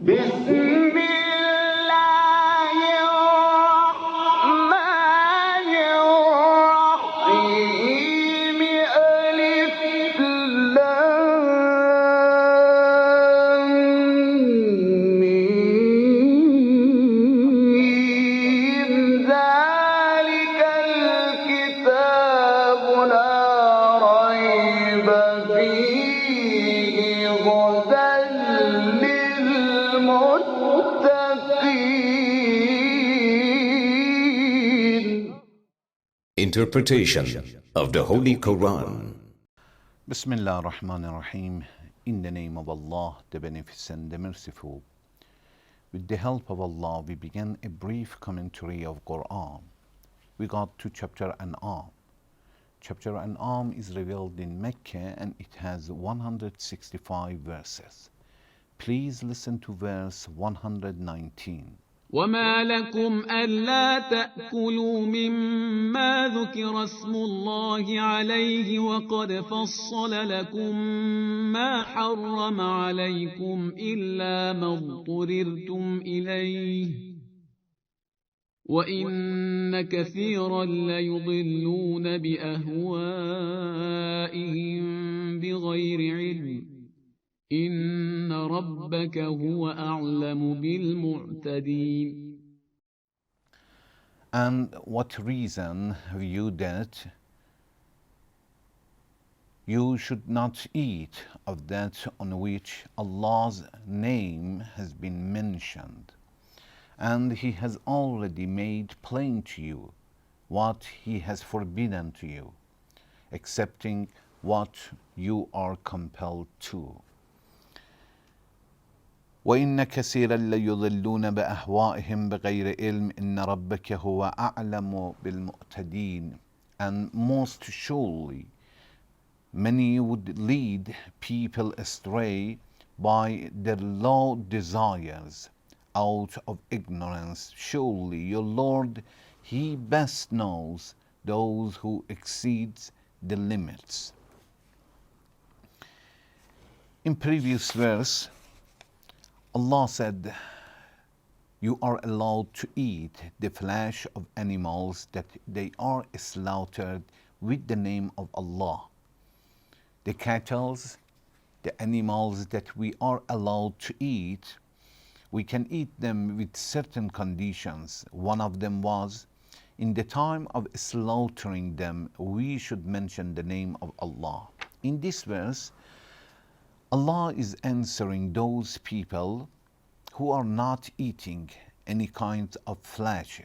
بسم الله الرحمن الرحيم ألف لام ميم ذلك الكتاب لا ريب فيه هدى للمتقين. Interpretation of the Holy Quran. Bismillah ar-Rahman ar-Rahim. In the name of Allah, the Beneficent, the Merciful. With the help of Allah, we begin a brief commentary of Quran. We got to chapter An'am. Chapter An'am is revealed in Mecca and it has 165 verses. Please listen to verse 119. وما لكم ألا تأكلوا مما ذكر اسم الله عليه وقد فصل لكم ما حرم عليكم إلا ما اضطررتم إليه وإن كثيرا ليضلون بأهوائهم بغير علم إن ربك هو أعلم بالمعتدين. And what reason have you that you should not eat of that on which Allah's name has been mentioned, and He has already made plain to you what He has forbidden to you, excepting what you are compelled to. وَإِنَّ كَثِيرًا لَيُضِلُّونَ بِأَهْوَائِهِمْ بِغَيْرِ عِلْمٍ إِنَّ رَبَّكَ هُوَ أَعْلَمُ بِالْمُعْتَدِينَ. And most surely many would lead people astray by their low desires out of ignorance. Surely your Lord, He best knows those who exceeds the limits. In previous verse, Allah said, you are allowed to eat the flesh of animals that they are slaughtered with the name of Allah. The cattle, the animals that we are allowed to eat, we can eat them with certain conditions. One of them was, in the time of slaughtering them, we should mention the name of Allah. In this verse, Allah is answering those people who are not eating any kind of flesh,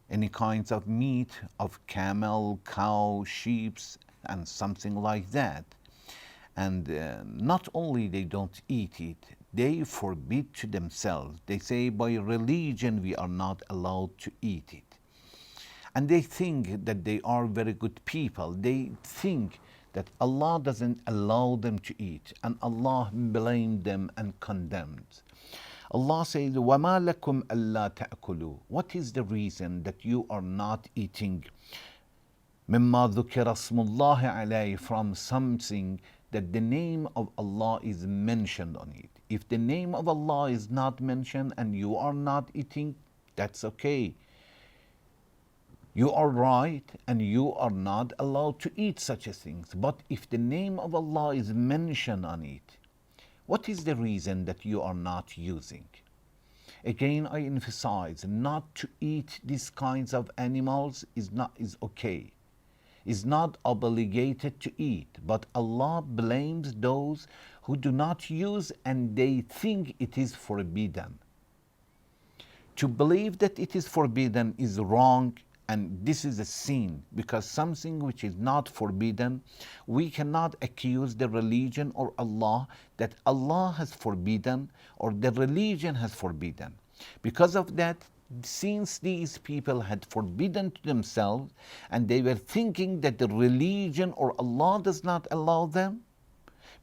any kinds of meat of camel, cow, sheep, and something like that. And not only they don't eat it, they forbid to themselves. They say by religion we are not allowed to eat it. And they think that they are very good people. They think that Allah doesn't allow them to eat, and Allah blamed them and condemned. Allah says, وَمَا لَكُمْ أَلَّا تَأْكُلُوا. What is the reason that you are not eating مِمَّا ذُكِرَ اسْمُ اللَّهِ عَلَيْهِ, from something that the name of Allah is mentioned on it? If the name of Allah is not mentioned and you are not eating, that's okay. You are right and you are not allowed to eat such things. But if the name of Allah is mentioned on it, what is the reason that you are not using? Again, I emphasize, not to eat these kinds of animals is okay. Is not obligated to eat, but Allah blames those who do not use and they think it is forbidden. To believe that it is forbidden is wrong. And this is a sin, because something which is not forbidden, we cannot accuse the religion or Allah that Allah has forbidden or the religion has forbidden. Because of that, since these people had forbidden to themselves and they were thinking that the religion or Allah does not allow them,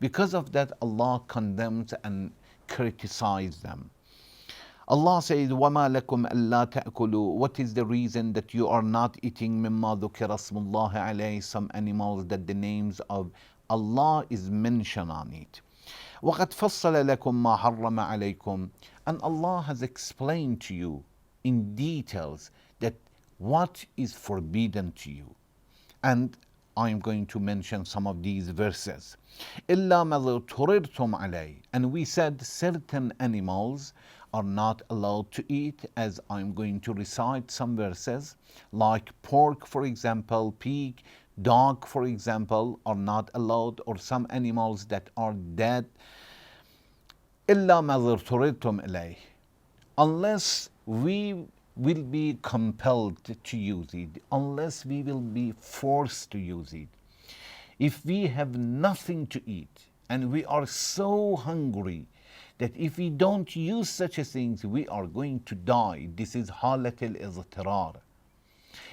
because of that Allah condemns and criticizes them. Allah says, وَمَا لَكُمْ أَلَّا تَأْكُلُوا. What is the reason that you are not eating مِمَّا ذُكِرَ اسْمُ اللَّهِ عَلَيْهِ, some animals that the names of Allah is mentioned on it? وَقَدْ فَصَّلَ لَكُمْ مَا حَرَّمَ عَلَيْكُمْ. And Allah has explained to you in details that what is forbidden to you. And I'm going to mention some of these verses. إِلَّا مَا اضْطُرِرْتُمْ عَلَيْهِ. And we said certain animals are not allowed to eat, as I'm going to recite some verses, like pork, for example, pig, dog, for example, are not allowed, or some animals that are dead. إِلَّا مَا اضْطُرِرْتُمْ إِلَيْهِ. Unless we will be compelled to use it, unless we will be forced to use it. If we have nothing to eat and we are so hungry that if we don't use such a things, we are going to die. This is halat al-iztirar.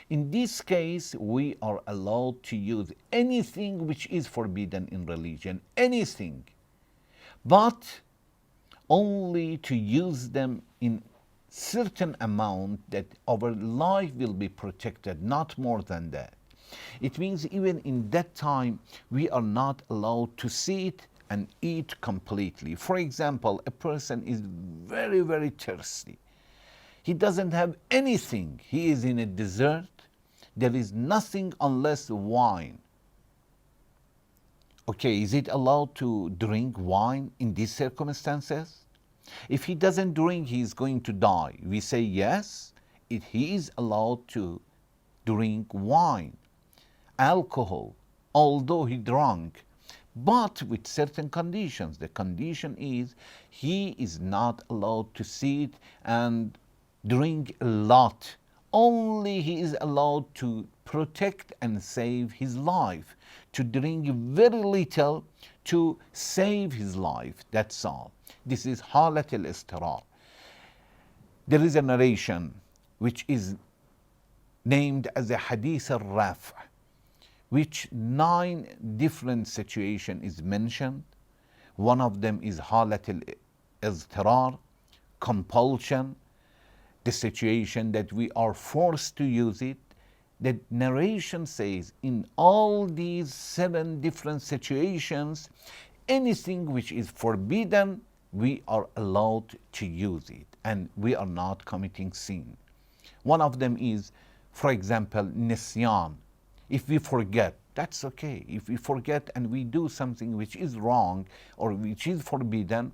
In this case, we are allowed to use anything which is forbidden in religion, anything, but only to use them in certain amount that our life will be protected, not more than that. It means even in that time, we are not allowed to sit and eat completely. For example, a person is very, very thirsty. He doesn't have anything. He is in a desert. There is nothing unless wine. Okay, is it allowed to drink wine in these circumstances? If he doesn't drink, he is going to die. We say yes, he is allowed to drink wine, alcohol, although he drank, but with certain conditions. The condition is he is not allowed to sit and drink a lot. Only he is allowed to protect and save his life, to drink very little to save his life. That's all. This is halat al-istirar. There is a narration which is named as a hadith al-raf, which 9 different situations is mentioned. One of them is halat al-iztirar, compulsion, the situation that we are forced to use it. The narration says in all these 7 different situations, anything which is forbidden, we are allowed to use it and we are not committing sin. One of them is, for example, nisyan. If we forget, that's okay. If we forget and we do something which is wrong or which is forbidden,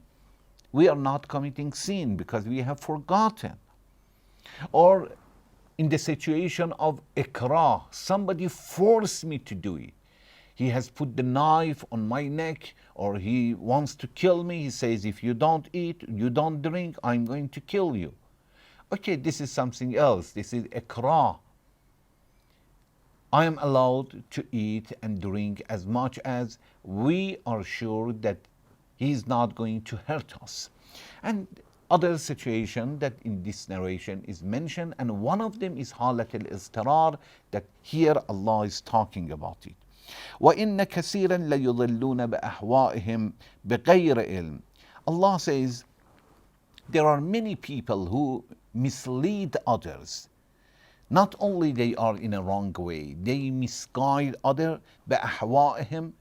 we are not committing sin because we have forgotten. Or in the situation of ikrah, somebody forced me to do it. He has put the knife on my neck, or he wants to kill me. He says, if you don't eat, you don't drink, I'm going to kill you. Okay, this is something else. This is ikrah. I am allowed to eat and drink as much as we are sure that he is not going to hurt us. And other situation that in this narration is mentioned, and one of them is halat al-iztirar, that here Allah is talking about it. وَإِنَّ كَثِيرًا لَيُضِلُّونَ بِأَهْوَائِهِمْ بِغَيْرِ عِلْمٍ. Allah says there are many people who mislead others. Not only they are in a wrong way, they misguide others بِأَهْوَائِهِمْ,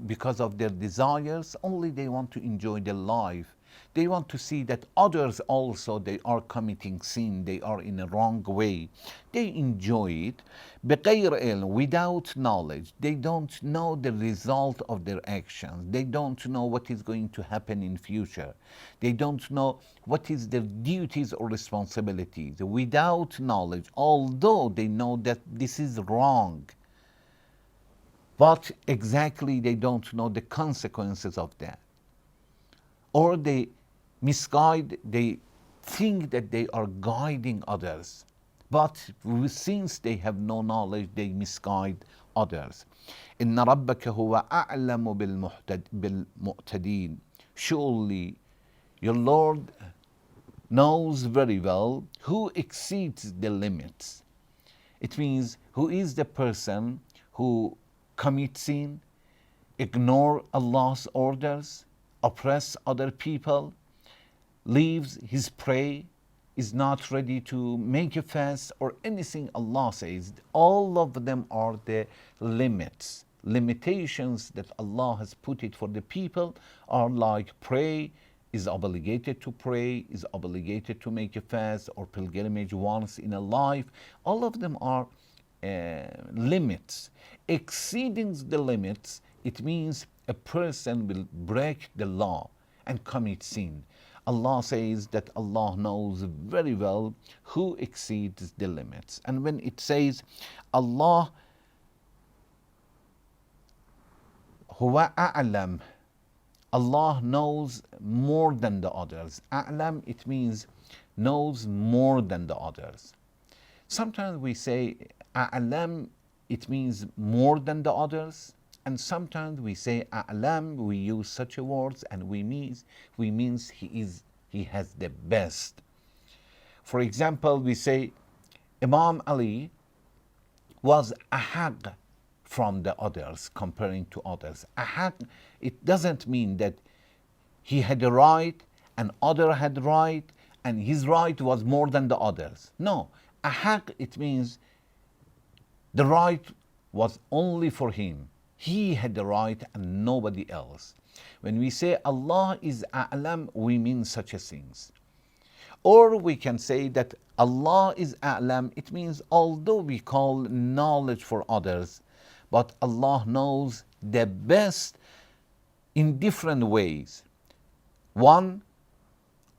because of their desires. Only they want to enjoy their life. They want to see that others also, they are committing sin, they are in a wrong way. They enjoy it بغير علم, without knowledge. They don't know the result of their actions. They don't know what is going to happen in future. They don't know what is their duties or responsibilities. Without knowledge, although they know that this is wrong, but exactly they don't know the consequences of that. Or they misguide, they think that they are guiding others, but since they have no knowledge, they misguide others. إِنَّ رَبَّكَ هُوَ أَعْلَمُ بِالْمُعْتَدِينَ. Surely your Lord knows very well who exceeds the limits. It means who is the person who commits sin, ignore Allah's orders, oppress other people, leaves his prey, is not ready to make a fast or anything. Allah says all of them are the limits. limitations that Allah has put it for the people are like pray, is obligated to pray, is obligated to make a fast or pilgrimage once in a life. All of them are limits. Exceeding the limits, it means a person will break the law and commit sin. Allah says that Allah knows very well who exceeds the limits. And when it says Allah huwa a'lam, Allah knows more than the others. A'lam, it means knows more than the others. Sometimes we say a'lam, it means more than the others. And sometimes we say a'lam, we use such a words and we means he has the best. For example, we say Imam Ali was ahaq from the others, comparing to others. Ahaq, it doesn't mean that he had a right and other had right and his right was more than the others. No, ahaq, it means the right was only for him. He had the right and nobody else. When we say Allah is a'lam, we mean such a things. Or we can say that Allah is a'lam, it means although we call knowledge for others, but Allah knows the best in different ways. One,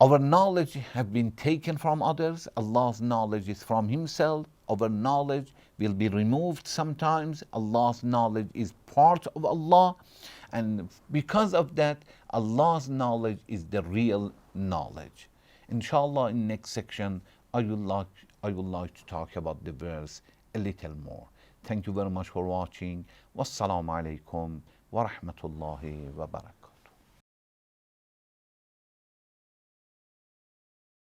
our knowledge have been taken from others. Allah's knowledge is from Himself. Our knowledge will be removed sometimes. Allah's knowledge is part of Allah. And because of that, Allah's knowledge is the real knowledge. Inshallah, in next section, I would like to talk about the verse a little more. Thank you very much for watching. Wassalamu alaikum wa rahmatullahi wa barakatuh.